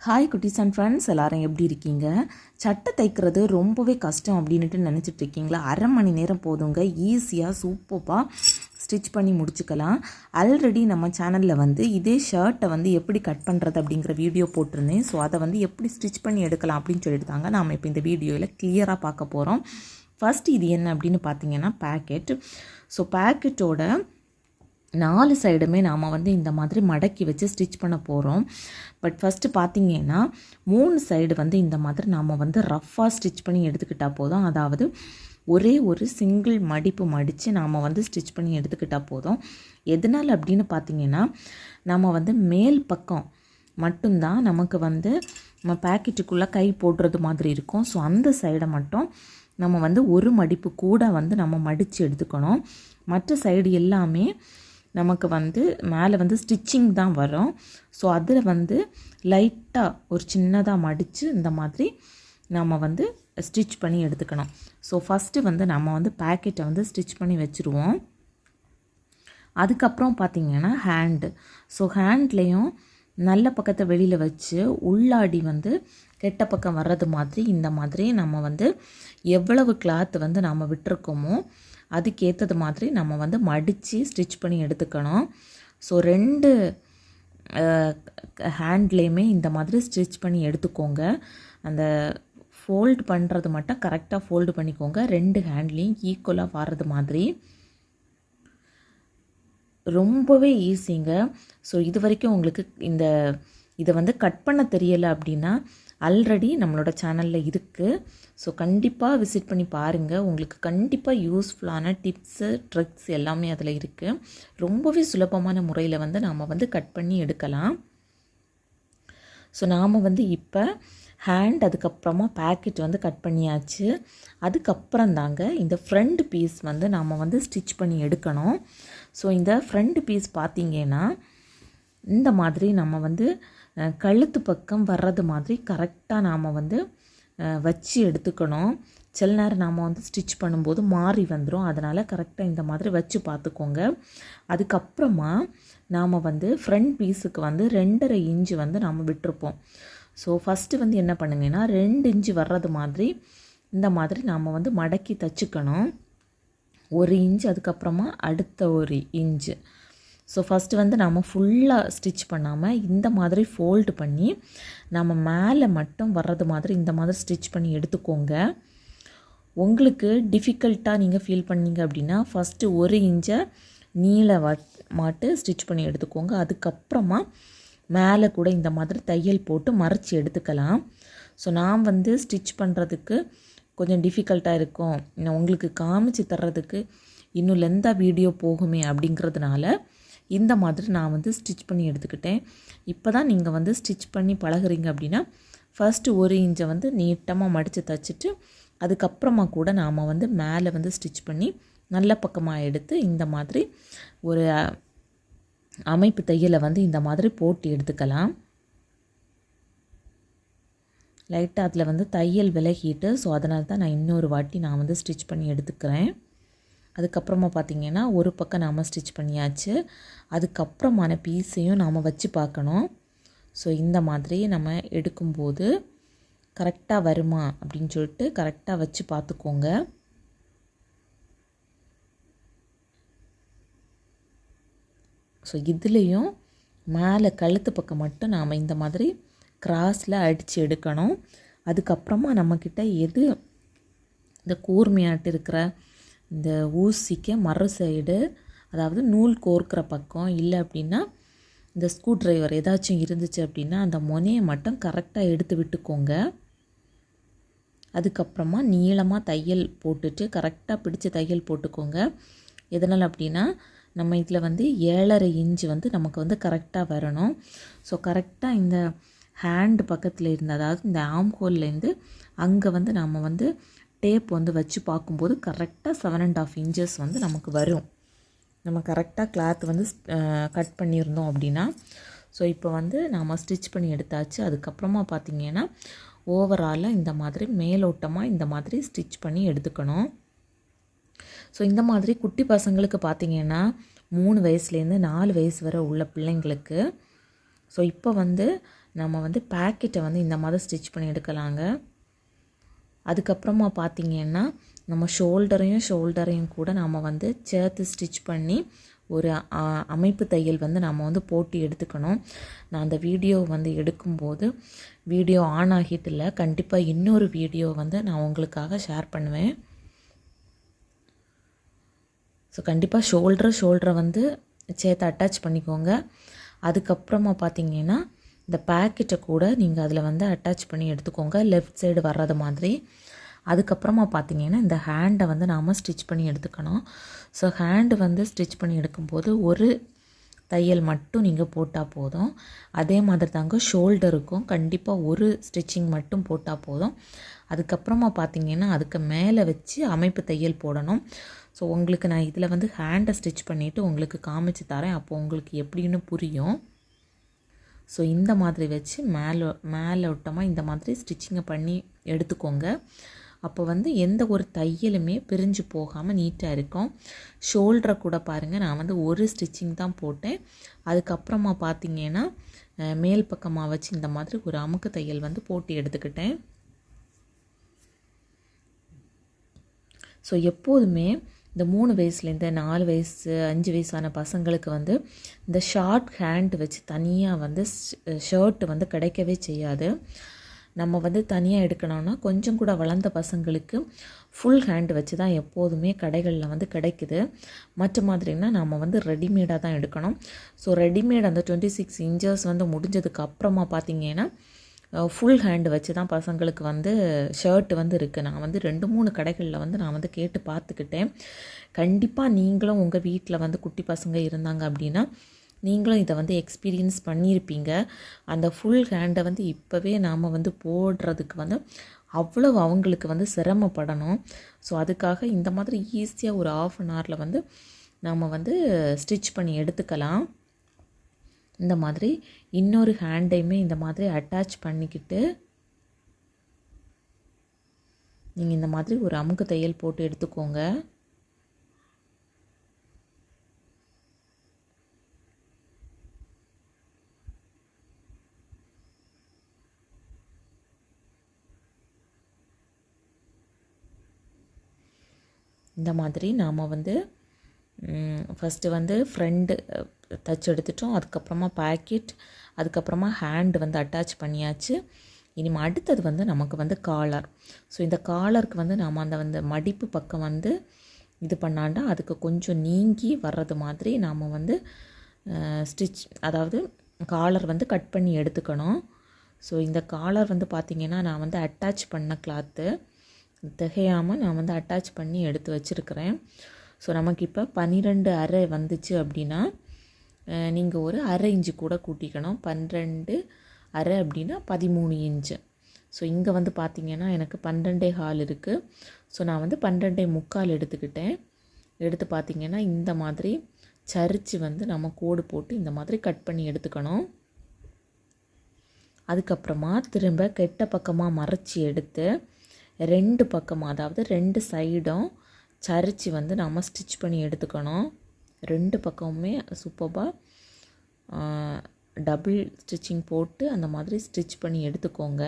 Hi குட்டீஸ் and friends, எல்லோரும் எப்படி இருக்கீங்க? சட்டை தைக்கிறது ரொம்பவே கஷ்டம் அப்படின்ட்டு நினச்சிட்டு இருக்கீங்களா? அரை மணி நேரம் போதுங்க, ஈஸியாக சூப்பராக ஸ்டிச் பண்ணி முடிச்சுக்கலாம். ஆல்ரெடி நம்ம சேனலில் இதே ஷர்ட்டை எப்படி கட் பண்ணுறது அப்படிங்கிற வீடியோ போட்டிருந்தேன். ஸோ அதை எப்படி ஸ்டிச் பண்ணி எடுக்கலாம் அப்படின்னு சொல்லிட்டு தாங்க நாம் இப்போ இந்த வீடியோவில் கிளியராக பார்க்க போகிறோம். ஃபஸ்ட்டு இது என்ன அப்படின்னு பார்த்தீங்கன்னா பேக்கெட். ஸோ பேக்கெட்டோட 4 சைடுமே நாம் இந்த மாதிரி மடக்கி வச்சு ஸ்டிச் பண்ண போகிறோம். பட் ஃபஸ்ட்டு பார்த்திங்கன்னா 3 சைடு இந்த மாதிரி நாம் ரஃப்பாக ஸ்டிச் பண்ணி எடுத்துக்கிட்டால் போதும். அதாவது ஒரே ஒரு சிங்கிள் மடிப்பு மடித்து நாம் ஸ்டிச் பண்ணி எடுத்துக்கிட்டால் போதும். எதனால் அப்படின்னு பார்த்திங்கன்னா நம்ம மேல் பக்கம் மட்டும்தான் நமக்கு நம்ம பேக்கெட்டுக்குள்ளே கை போடுறது மாதிரி இருக்கும். ஸோ அந்த சைடை மட்டும் நம்ம ஒரு மடிப்பு கூட நம்ம மடித்து எடுத்துக்கணும். மற்ற சைடு எல்லாமே நமக்கு மேலே ஸ்டிச்சிங் தான் வரும். ஸோ அதில் லைட்டாக ஒரு சின்னதாக மடித்து இந்த மாதிரி நம்ம ஸ்டிச் பண்ணி எடுத்துக்கணும். ஸோ ஃபஸ்ட்டு நம்ம பேக்கெட்டை ஸ்டிச் பண்ணி வச்சுருவோம். அதுக்கப்புறம் பார்த்திங்கன்னா ஹேண்டு. ஸோ ஹேண்ட்லேயும் நல்ல பக்கத்தை வெளியில் வச்சு உள்ளாடி கெட்ட பக்கம் வர்றது மாதிரி இந்த மாதிரி நம்ம எவ்வளவு கிளாத்து நம்ம விட்டுருக்கோமோ அதுக்கேற்றது மாதிரி நம்ம மடித்து ஸ்டிச் பண்ணி எடுத்துக்கணும். ஸோ 2 ஹேண்ட்லேயுமே இந்த மாதிரி ஸ்டிச் பண்ணி எடுத்துக்கோங்க. அந்த ஃபோல்டு பண்ணுறது மட்டும் கரெக்டாக ஃபோல்டு பண்ணிக்கோங்க. 2 ஹேண்ட்லேயும் ஈக்குவலாக வர்றது மாதிரி. ரொம்பவே ஈஸிங்க. ஸோ இது வரைக்கும் உங்களுக்கு இதை கட் பண்ண தெரியலை அப்படின்னா ஆல்ரெடி நம்மளோட சேனலில் இருக்குது. ஸோ கண்டிப்பாக விசிட் பண்ணி பாருங்கள். உங்களுக்கு கண்டிப்பாக யூஸ்ஃபுல்லான டிப்ஸு ட்ரிக்ஸ் எல்லாமே அதில் இருக்குது. ரொம்பவே சுலபமான முறையில் நாம் கட் பண்ணி எடுக்கலாம். ஸோ நாம் இப்போ ஹேண்ட் அதுக்கப்புறமா பேக்கெட் கட் பண்ணியாச்சு. அதுக்கப்புறம் தாங்க இந்த ஃப்ரண்ட் பீஸ் நாம் ஸ்டிச் பண்ணி எடுக்கணும். ஸோ இந்த ஃப்ரண்ட் பீஸ் பார்த்திங்கன்னா இந்த மாதிரி நம்ம கழுத்து பக்கம் வர்றது மாதிரி கரெக்டாக நாம் வச்சு எடுத்துக்கணும். சில நேரம் நாம் ஸ்டிச் பண்ணும்போது மாறி வந்துடும். அதனால் கரெக்டாக இந்த மாதிரி வச்சு பார்த்துக்கோங்க. அதுக்கப்புறமா நாம் ஃப்ரண்ட் பீஸுக்கு 2.5 இன்ச்சு நாம் விட்டுருப்போம். ஸோ ஃபஸ்ட்டு என்ன பண்ணுங்கன்னா 2 இன்ச்சு வர்றது மாதிரி இந்த மாதிரி நாம் மடக்கி தச்சுக்கணும். 1 இன்ச்சு அதுக்கப்புறமா அடுத்த 1 இன்ச்சு. ஸோ ஃபஸ்ட்டு நம்ம ஃபுல்லாக ஸ்டிச் பண்ணாமல் இந்த மாதிரி ஃபோல்டு பண்ணி நம்ம மேலே மட்டும் வர்றது மாதிரி இந்த மாதிரி ஸ்டிச் பண்ணி எடுத்துக்கோங்க. உங்களுக்கு டிஃபிகல்ட்டாக நீங்கள் ஃபீல் பண்ணீங்க அப்படின்னா ஃபஸ்ட்டு 1 இன்ச்சை நீள மாட்டு ஸ்டிச் பண்ணி எடுத்துக்கோங்க. அதுக்கப்புறமா மேலே கூட இந்த மாதிரி தையல் போட்டு மறைச்சி எடுத்துக்கலாம். ஸோ நான் ஸ்டிச் பண்ணுறதுக்கு கொஞ்சம் டிஃபிகல்ட்டாக இருக்கும், உங்களுக்கு காமிச்சு தர்றதுக்கு இன்னும் லெந்தாக வீடியோ போகுமே அப்படிங்கிறதுனால இந்த மாதிரி நான் ஸ்டிச் பண்ணி எடுத்துக்கிட்டேன். இப்போ தான் நீங்கள் ஸ்டிச் பண்ணி பழகுறீங்க அப்படின்னா ஃபஸ்ட்டு 1 இன்ச்சை நீட்டமாக மடித்து தைச்சிட்டு அதுக்கப்புறமா கூட நாம் மேலே ஸ்டிச் பண்ணி நல்ல பக்கமாக எடுத்து இந்த மாதிரி ஒரு அமைப்பு தையலை இந்த மாதிரி போட்டு எடுத்துக்கலாம். லைட்டாக அதில் தையல் விலகிட்டு, ஸோ அதனால தான் நான் இன்னொரு வாட்டி நான் ஸ்டிச் பண்ணி எடுத்துக்கிறேன். அதுக்கப்புறமா பார்த்திங்கன்னா ஒரு பக்கம் நாம் ஸ்டிச் பண்ணியாச்சு. அதுக்கப்புறமான பீஸையும் நாம் வச்சு பார்க்கணும். ஸோ இந்த மாதிரி நம்ம எடுக்கும்போது கரெக்டாக வருமா அப்படின்னு சொல்லிட்டு கரெக்டாக வச்சு பார்த்துக்கோங்க. ஸோ இதுலேயும் மேலே கழுத்து பக்கம் மட்டும் நாம் இந்த மாதிரி கிராஸில் அடித்து எடுக்கணும். அதுக்கப்புறமா நம்மக்கிட்ட எது இந்த கூர்மையாட்டு இருக்கிற இந்த ஊசிக்கு மறு சைடு, அதாவது நூல் கோர்க்கிற பக்கம் இல்லை அப்படின்னா இந்த ஸ்க்ரூ ட்ரைவர் ஏதாச்சும் இருந்துச்சு அப்படின்னா அந்த முனையை மட்டும் கரெக்டாக எடுத்து விட்டுக்கோங்க. அதுக்கப்புறமா நீளமாக தையல் போட்டுட்டு கரெக்டாக பிடிச்சி தையல் போட்டுக்கோங்க. எதனால் அப்படின்னா நம்ம இதில் 7.5 இன்ச்சு நமக்கு கரெக்டாக வரணும். ஸோ கரெக்டாக இந்த ஹேண்டு பக்கத்தில் இருந்து, அதாவது இந்த ஆம் ஹோல்லேருந்து அங்கே நம்ம டேப் வச்சு பார்க்கும்போது கரெக்டாக 7.5 இன்ச்சஸ் நமக்கு வரும். நம்ம கரெக்டாக கிளாத் கட் பண்ணியிருந்தோம் அப்படின்னா. ஸோ இப்போ நாம் ஸ்டிச் பண்ணி எடுத்தாச்சு. அதுக்கப்புறமா பார்த்திங்கன்னா ஓவராலாக இந்த மாதிரி மேலோட்டமாக இந்த மாதிரி ஸ்டிச் பண்ணி எடுத்துக்கணும். ஸோ இந்த மாதிரி குட்டி பசங்களுக்கு பார்த்திங்கன்னா 3 வயசுலேருந்து 4 வயசு வரை உள்ள பிள்ளைங்களுக்கு ஸோ இப்போ நம்ம வந்து பேக்கெட்டை வந்து இந்த மாதிரி ஸ்டிச் பண்ணி எடுக்கலாங்க. அதுக்கப்புறமா பார்த்திங்கன்னா நம்ம ஷோல்டரையும் கூட நம்ம வந்து சேர்த்து ஸ்டிச் பண்ணி ஒரு அமைப்பு தையல் வந்து நம்ம வந்து போட்டு எடுத்துக்கணும். நான் அந்த வீடியோ வந்து எடுக்கும்போது வீடியோ ஆன் ஆகிட்டு இல்லை, கண்டிப்பாக இன்னொரு வீடியோ வந்து நான் உங்களுக்காக ஷேர் பண்ணுவேன். ஸோ கண்டிப்பாக ஷோல்டரை வந்து சேர்த்து அட்டாச் பண்ணிக்கோங்க. அதுக்கப்புறமா பார்த்திங்கன்னா இந்த பேக்கெட்டை கூட நீங்கள் அதில் வந்து அட்டாச் பண்ணி எடுத்துக்கோங்க, லெஃப்ட் சைடு வர்றது மாதிரி. அதுக்கப்புறமா பார்த்திங்கன்னா இந்த ஹேண்டை வந்து நாம் ஸ்டிச் பண்ணி எடுத்துக்கணும். ஸோ ஹேண்டு வந்து ஸ்டிச் பண்ணி எடுக்கும்போது ஒரு தையல் மட்டும் நீங்கள் போட்டால் போதும். அதே மாதிரி தாங்க ஷோல்டருக்கும் கண்டிப்பாக ஒரு ஸ்டிச்சிங் மட்டும் போட்டால் போதும். அதுக்கப்புறமா பார்த்திங்கன்னா அதுக்கு மேலே வச்சு அமைப்பு தையல் போடணும். ஸோ உங்களுக்கு நான் இதில் வந்து ஹேண்டை ஸ்டிச் பண்ணிவிட்டு உங்களுக்கு காமிச்சு தரேன், அப்போ உங்களுக்கு எப்படின்னு புரியும். ஸோ இந்த மாதிரி வச்சு மேலோட்டமாக இந்த மாதிரி ஸ்டிச்சிங்கை பண்ணி எடுத்துக்கோங்க. அப்போ வந்து எந்த ஒரு தையலுமே பிரிஞ்சு போகாமல் நீட்டாக இருக்கும். ஷோல்டரை கூட பாருங்கள், நான் வந்து ஒரு ஸ்டிச்சிங் தான் போட்டேன். அதுக்கப்புறமா பார்த்திங்கன்னா மேல் பக்கமாக வச்சு இந்த மாதிரி ஒரு அமுக்கு தையல் வந்து போட்டு எடுத்துக்கிட்டேன். ஸோ எப்போதுமே இந்த 3 வயசுலேருந்து 4 வயசு 5 வயசான பசங்களுக்கு வந்து இந்த ஷார்ட் ஹேண்ட் வச்சு தனியாக வந்து ஷர்ட்டு வந்து கிடைக்கவே செய்யாது. நம்ம வந்து தனியாக எடுக்கணும்னா கொஞ்சம் கூட வளர்ந்த பசங்களுக்கு ஃபுல் ஹேண்டு வச்சு தான் எப்போதுமே கடைகளில் வந்து கிடைக்குது. மற்ற மாதிரின்னா நம்ம வந்து ரெடிமேடாக தான் எடுக்கணும். ஸோ ரெடிமேட் அந்த 26 இன்ச்சஸ் வந்து முடிஞ்சதுக்கு அப்புறமா பார்த்திங்கன்னா ஃபுல் ஹேண்டு வச்சு தான் பசங்களுக்கு வந்து ஷர்ட்டு வந்து இருக்குது. நான் வந்து 2-3 கடைகளில் வந்து நான் வந்து கேட்டு பார்த்துக்கிட்டேன். கண்டிப்பாக நீங்களும் உங்கள் வீட்டில் வந்து குட்டி பசங்க இருந்தாங்க அப்படின்னா நீங்களும் இதை வந்து எக்ஸ்பீரியன்ஸ் பண்ணியிருப்பீங்க. அந்த ஃபுல் ஹேண்டை வந்து இப்போவே நாம் வந்து போடுறதுக்கு வந்து அவ்வளோ அவங்களுக்கு வந்து சிரமப்படணும். ஸோ அதுக்காக இந்த மாதிரி ஈஸியாக ஒரு 1/2 அன் ஹவரில் வந்து நாம் வந்து ஸ்டிச் பண்ணி எடுத்துக்கலாம். இந்த மாதிரி இன்னொரு ஹேண்டையுமே இந்த மாதிரி அட்டாச் பண்ணிக்கிட்டு நீங்கள் இந்த மாதிரி ஒரு அமுக்கு தையல் போட்டு எடுத்துக்கோங்க. இந்த மாதிரி நாம் வந்து ஃபஸ்ட்டு வந்து ஃப்ரண்ட் தச்சு எடுத்துட்டோம். அதுக்கப்புறமா பேக்கெட், அதுக்கப்புறமா ஹேண்டு வந்து அட்டாச் பண்ணியாச்சு. இனிமேல் அடுத்தது வந்து நமக்கு வந்து காலர். ஸோ இந்த காலருக்கு வந்து நாம் அந்த மடிப்பு பக்கம் வந்து இது பண்ணாண்டா அதுக்கு கொஞ்சம் நீங்கி வர்றது மாதிரி நாம் வந்து அதாவது காலர் வந்து கட் பண்ணி எடுத்துக்கணும். ஸோ இந்த காலர் வந்து பார்த்திங்கன்னா நான் வந்து அட்டாச் பண்ண கிளாத்து திகையாமல் நான் வந்து அட்டாச் பண்ணி எடுத்து வச்சுருக்கிறேன். ஸோ நமக்கு இப்போ 12 அரை வந்துச்சு அப்படின்னா நீங்கள் ஒரு அரை இன்ச்சு கூட கூட்டிக்கணும். 12 அரை அப்படின்னா 13 இன்ச்சு. ஸோ இங்கே வந்து பார்த்திங்கன்னா எனக்கு 12.25 இருக்குது. ஸோ நான் வந்து 12.25 எடுத்துக்கிட்டேன். எடுத்து பார்த்திங்கன்னா இந்த மாதிரி சரித்து வந்து நம்ம கோடு போட்டு இந்த மாதிரி கட் பண்ணி எடுத்துக்கணும். அதுக்கப்புறமா திரும்ப கெட்ட பக்கமாக மறைச்சி எடுத்து 2 பக்கமாக, அதாவது 2 சைடும் சரித்து வந்து நம்ம ஸ்டிச் பண்ணி எடுத்துக்கணும். 2 பக்கமுமே சூப்பராக டபுள் ஸ்டிச்சிங் போட்டு அந்த மாதிரி ஸ்டிச் பண்ணி எடுத்துக்கோங்க.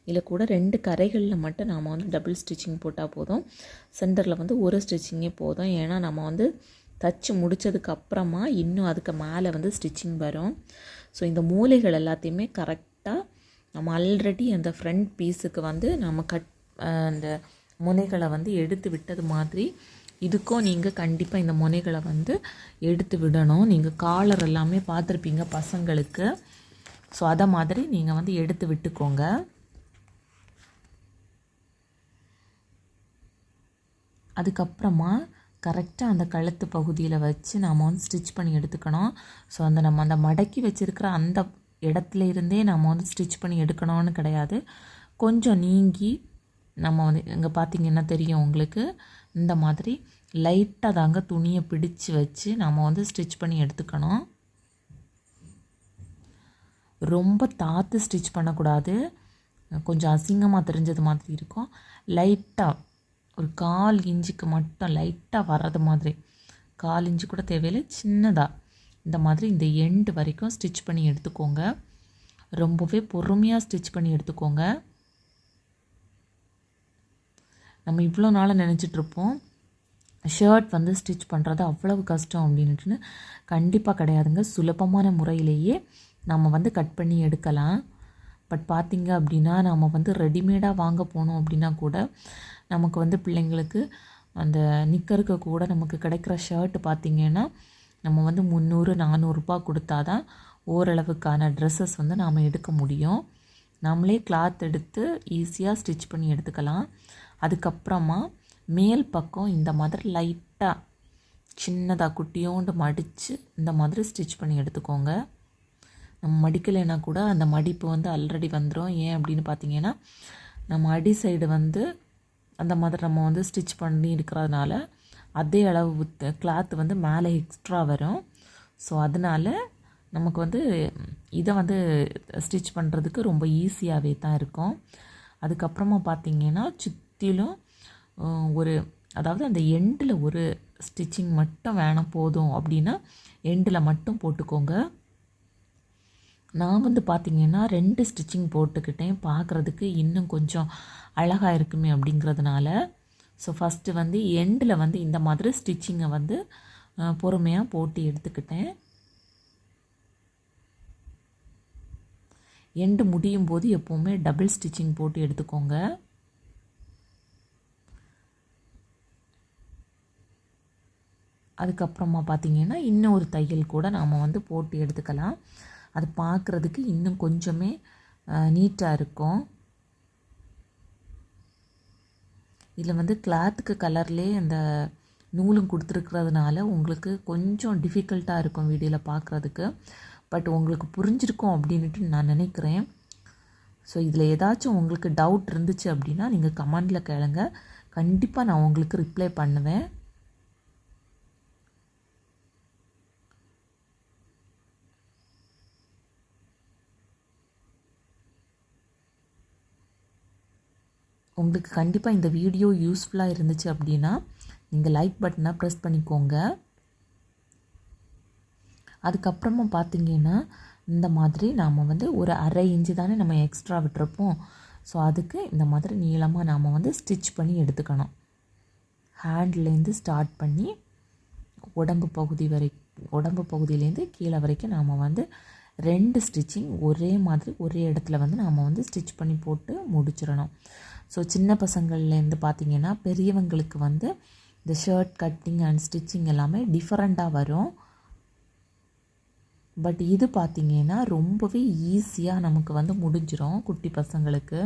இல்லை கூட 2 கரைகளில் மட்டும் நாம் வந்து டபுள் ஸ்டிச்சிங் போட்டால் போதும். சென்டரில் வந்து ஒரு ஸ்டிச்சிங்கே போதும். ஏன்னா நம்ம வந்து தச்சு முடித்ததுக்கு அப்புறமா இன்னும் அதுக்கு மேலே வந்து ஸ்டிச்சிங் வரும். ஸோ இந்த மூலைகள் எல்லாத்தையுமே கரெக்டாக நம்ம ஆல்ரெடி அந்த ஃப்ரண்ட் பீஸுக்கு வந்து நம்ம அந்த முனைகளை வந்து எடுத்து விட்டது மாதிரி இதுக்கும் நீங்கள் கண்டிப்பாக இந்த முனைகளை வந்து எடுத்து விடணும். நீங்கள் காலர் எல்லாமே பார்த்துருப்பீங்க பசங்களுக்கு. ஸோ அதை மாதிரி நீங்கள் வந்து எடுத்து விட்டுக்கோங்க. அதுக்கப்புறமா கரெக்டாக அந்த கழுத்து பகுதியில் வச்சு நாம் வந்து ஸ்டிச் பண்ணி எடுத்துக்கணும். ஸோ நம்ம அந்த மடக்கி வச்சுருக்கிற அந்த இடத்துல இருந்தே நம்ம வந்து ஸ்டிச் பண்ணி எடுக்கணும்னு கிடையாது. கொஞ்சம் நீங்கி நம்ம வந்து இங்கே பார்த்திங்கன்னா தெரியும் உங்களுக்கு, இந்த மாதிரி லைட்டாக தாங்க துணியை பிடிச்சு வச்சு நம்ம வந்து ஸ்டிச் பண்ணி எடுத்துக்கணும். ரொம்ப தாத்து ஸ்டிச் பண்ணக்கூடாது, கொஞ்சம் அசிங்கமாக தெரிஞ்சது மாதிரி இருக்கும். லைட்டாக ஒரு 1/4 இன்ச்சுக்கு மட்டும் லைட்டாக வர்றது மாதிரி, 1/4 இன்ச்சு கூட தேவையில்லை, சின்னதாக இந்த மாதிரி இந்த எண்டு வரைக்கும் ஸ்டிச் பண்ணி எடுத்துக்கோங்க. ரொம்பவே பொறுமையாக ஸ்டிச் பண்ணி எடுத்துக்கோங்க. நம்ம இவ்வளோ நாளாக நினச்சிட்ருப்போம் ஷர்ட் வந்து ஸ்டிச் பண்ணுறது அவ்வளவு கஷ்டம் அப்படின்ட்டுன்னு. கண்டிப்பாக கிடையாதுங்க. சுலபமான முறையிலேயே நம்ம வந்து கட் பண்ணி எடுக்கலாம். பட் பார்த்திங்க அப்படின்னா நம்ம வந்து ரெடிமேடாக வாங்க போனோம் அப்படின்னா கூட நமக்கு வந்து பிள்ளைங்களுக்கு அந்த நிக்கருக்கு கூட நமக்கு கிடைக்கிற ஷர்ட்டு பார்த்திங்கன்னா நம்ம வந்து 300-400 கொடுத்தா தான் ஓரளவுக்கான ட்ரெஸ்ஸஸ் வந்து நாம் எடுக்க முடியும். நம்மளே கிளாத் எடுத்து ஈஸியாக ஸ்டிச் பண்ணி எடுத்துக்கலாம். அதுக்கப்புறமா மேல் பக்கம் இந்த மாதிரி லைட்டாக சின்னதாக குட்டியோண்டு மடித்து இந்த மாதிரி ஸ்டிச் பண்ணி எடுத்துக்கோங்க. நம்ம மடிக்கலைன்னா கூட அந்த மடிப்பு வந்து ஆல்ரெடி வந்துடும். ஏன் அப்படின்னு பார்த்தீங்கன்னா நம்ம அடி சைடு வந்து அந்த மாதிரி நம்ம வந்து ஸ்டிச் பண்ணி இருக்கிறதுனால அதே அளவு கிளாத் வந்து மேலே எக்ஸ்ட்ரா வரும். ஸோ அதனால் நமக்கு வந்து இதை வந்து ஸ்டிச் பண்ணுறதுக்கு ரொம்ப ஈஸியாகவே தான் இருக்கும். அதுக்கப்புறமா பார்த்திங்கன்னா சுற்றிலும் அதாவது அந்த எண்டில் ஒரு ஸ்டிச்சிங் மட்டும் வேணும் போதும் அப்படின்னா எண்டில் மட்டும் போட்டுக்கோங்க. நான் வந்து பார்த்திங்கன்னா 2 ஸ்டிச்சிங் போட்டுக்கிட்டேன், பார்க்குறதுக்கு இன்னும் கொஞ்சம் அழகாக இருக்குமே அப்படிங்கிறதுனால. ஸோ ஃபஸ்ட்டு வந்து எண்டில் வந்து இந்த மாதிரி ஸ்டிச்சிங்கை வந்து பொறுமையாக போட்டு எடுத்துக்கிட்டேன். எண்டு முடியும் போது எப்போவுமே டபுள் ஸ்டிச்சிங் போட்டு எடுத்துக்கோங்க. அதுக்கப்புறமா பார்த்திங்கன்னா இன்னும் ஒரு தையல் கூட நாம் வந்து போட்டு எடுத்துக்கலாம். அது பார்க்குறதுக்கு இன்னும் கொஞ்சமே நீட்டாக இருக்கும். இதில் வந்து கிளாத்துக்கு கலர்லேயே அந்த நூலும் கொடுத்துருக்கிறதுனால உங்களுக்கு கொஞ்சம் டிஃபிகல்ட்டாக இருக்கும் வீடியோவில் பார்க்குறதுக்கு. பட் உங்களுக்கு புரிஞ்சிருக்கும் அப்படின்ட்டு நான் நினைக்கிறேன். ஸோ இதில் ஏதாச்சும் உங்களுக்கு டவுட் இருந்துச்சு அப்படின்னா நீங்கள் கமெண்டில் கேளுங்க. கண்டிப்பாக நான் உங்களுக்கு ரிப்ளை பண்ணுவேன். உங்களுக்கு கண்டிப்பாக இந்த வீடியோ யூஸ்ஃபுல்லாக இருந்துச்சு அப்படின்னா நீங்கள் லைக் பட்டனை ப்ரெஸ் பண்ணிக்கோங்க. அதுக்கப்புறமா பார்த்திங்கன்னா இந்த மாதிரி நாம் வந்து ஒரு 1/2 இன்ச்சு தானே நம்ம எக்ஸ்ட்ரா விட்டுருப்போம். ஸோ அதுக்கு இந்த மாதிரி நீளமாக நாம் வந்து ஸ்டிச் பண்ணி எடுத்துக்கணும். ஹேண்ட்லேருந்து ஸ்டார்ட் பண்ணி உடம்பு பகுதியிலேருந்து கீழே வரைக்கும் நாம் வந்து 2 ஸ்டிச்சிங் ஒரே மாதிரி ஒரே இடத்துல வந்து நாம் வந்து ஸ்டிச் பண்ணி போட்டு முடிச்சிடணும். ஸோ சின்ன பசங்கள்லேருந்து பார்த்திங்கன்னா பெரியவங்களுக்கு வந்து இந்த ஷர்ட் கட்டிங் அண்ட் ஸ்டிச்சிங் எல்லாமே டிஃப்ரெண்ட்டாக வரும். பட் இது பார்த்திங்கன்னா ரொம்பவே ஈஸியாக நமக்கு வந்து முடிஞ்சிடும் குட்டி பசங்களுக்கு.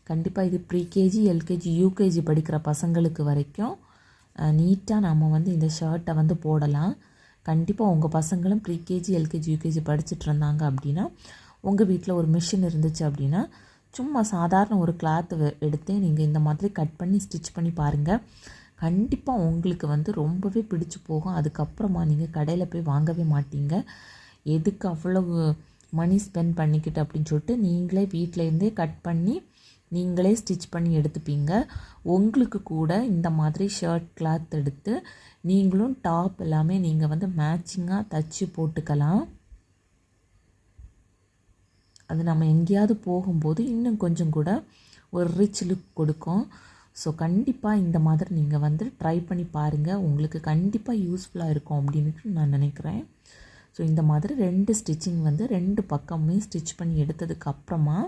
கண்டிப்பாக இது ப்ரீகேஜி, எல்கேஜி, யூகேஜி படிக்கிற பசங்களுக்கு வரைக்கும் நீட்டாக நம்ம வந்து இந்த ஷர்ட்டை வந்து போடலாம். கண்டிப்பாக உங்கள் பசங்களும் ப்ரீகேஜி, எல்கேஜி, யூகேஜி படிச்சுட்டு இருந்தாங்க அப்படின்னா உங்கள் வீட்டில் ஒரு மிஷின் இருந்துச்சு அப்படின்னா சும்மா சாதாரண ஒரு கிளாத் எடுத்து நீங்கள் இந்த மாதிரி கட் பண்ணி ஸ்டிச் பண்ணி பாருங்கள். கண்டிப்பாக உங்களுக்கு வந்து ரொம்பவே பிடிச்சு போகும். அதுக்கப்புறமா நீங்கள் கடையில் போய் வாங்கவே மாட்டீங்க. எதுக்கு அவ்வளவு மணி ஸ்பெண்ட் பண்ணிக்கிட்டு அப்படின்னு சொல்லிட்டு நீங்களே வீட்டிலேருந்தே கட் பண்ணி நீங்களே ஸ்டிச் பண்ணி எடுத்துப்பீங்க. உங்களுக்கு கூட இந்த மாதிரி ஷர்ட் கிளாத் எடுத்து நீங்களும் டாப் எல்லாமே நீங்கள் வந்து மேட்சிங்காக தச்சு போட்டுக்கலாம். அது நம்ம எங்கேயாவது போகும்போது இன்னும் கொஞ்சம் கூட ஒரு ரிச் லுக் கொடுக்கும். ஸோ கண்டிப்பாக இந்த மாதிரி நீங்கள் வந்து ட்ரை பண்ணி பாருங்கள். உங்களுக்கு கண்டிப்பாக யூஸ்ஃபுல்லாக இருக்கும் அப்படின்ட்டு நான் நினைக்கிறேன். ஸோ இந்த மாதிரி 2 ஸ்டிச்சிங் வந்து 2 பக்கமுமே ஸ்டிச் பண்ணி எடுத்ததுக்கப்புறமா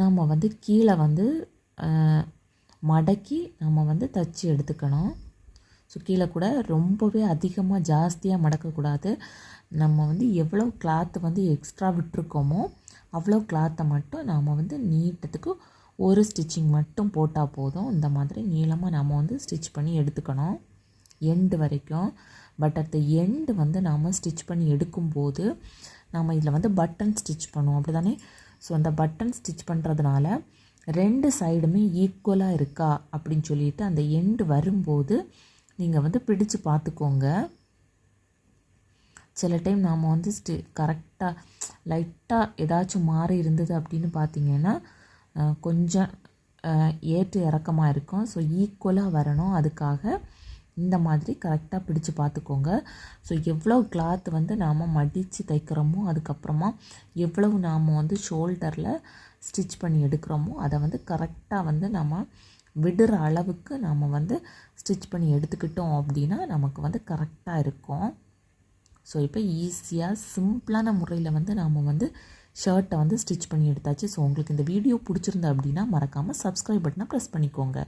நாம் வந்து கீழே வந்து மடக்கி நம்ம வந்து தச்சு எடுத்துக்கணும். ஸோ கீழே கூட ரொம்பவே அதிகமாக ஜாஸ்தியாக மடக்கக்கூடாது. நம்ம வந்து எவ்வளோ கிளாத்து வந்து எக்ஸ்ட்ரா விட்டுருக்கோமோ அவ்வளோ கிளாத்தை மட்டும் நாம் வந்து நீட்டத்துக்கு ஒரு ஸ்டிச்சிங் மட்டும் போட்டால் போதும். இந்த மாதிரி நீளமாக நாம் வந்து ஸ்டிச் பண்ணி எடுத்துக்கணும் எண்டு வரைக்கும். பட் அந்த எண்டு வந்து நாம் ஸ்டிச் பண்ணி எடுக்கும்போது நாம் இதில் வந்து பட்டன் ஸ்டிச் பண்ணுவோம் அப்படி தானே. ஸோ அந்த பட்டன் ஸ்டிச் பண்ணுறதுனால 2 சைடுமே ஈக்குவலாக இருக்கா அப்படின்னு சொல்லிட்டு அந்த எண்டு வரும்போது நீங்கள் வந்து பிடிச்சு பார்த்துக்கோங்க. சில டைம் நாம் வந்து கரெக்டாக லைட்டாக ஏதாச்சும் மாறி இருந்தது அப்படின்னு பார்த்திங்கன்னா கொஞ்சம் ஏற்று இறக்கமாக இருக்கும். ஸோ ஈக்குவலாக வரணும். அதுக்காக இந்த மாதிரி கரெக்டாக பிடிச்சு பார்த்துக்கோங்க. ஸோ எவ்வளோ கிளாத் வந்து நாம் மடித்து தைக்கிறோமோ, அதுக்கப்புறமா எவ்வளவு நாம் வந்து ஷோல்டரில் ஸ்டிச் பண்ணி எடுக்கிறோமோ அதை வந்து கரெக்டாக வந்து நம்ம விடுற அளவுக்கு நாம் வந்து ஸ்டிச் பண்ணி எடுத்துக்கிட்டோம் அப்படின்னா நமக்கு வந்து கரெக்டாக இருக்கும். ஸோ இப்போ ஈஸியாக சிம்பிளான முறையில் வந்து நாம் வந்து ஷர்ட்டை வந்து ஸ்டிச் பண்ணி எடுத்தாச்சு. ஸோ உங்களுக்கு இந்த வீடியோ பிடிச்சிருந்தா அப்படின்னா மறக்காமல் சப்ஸ்கிரைப் பட்டனை ப்ரெஸ் பண்ணிக்கோங்க.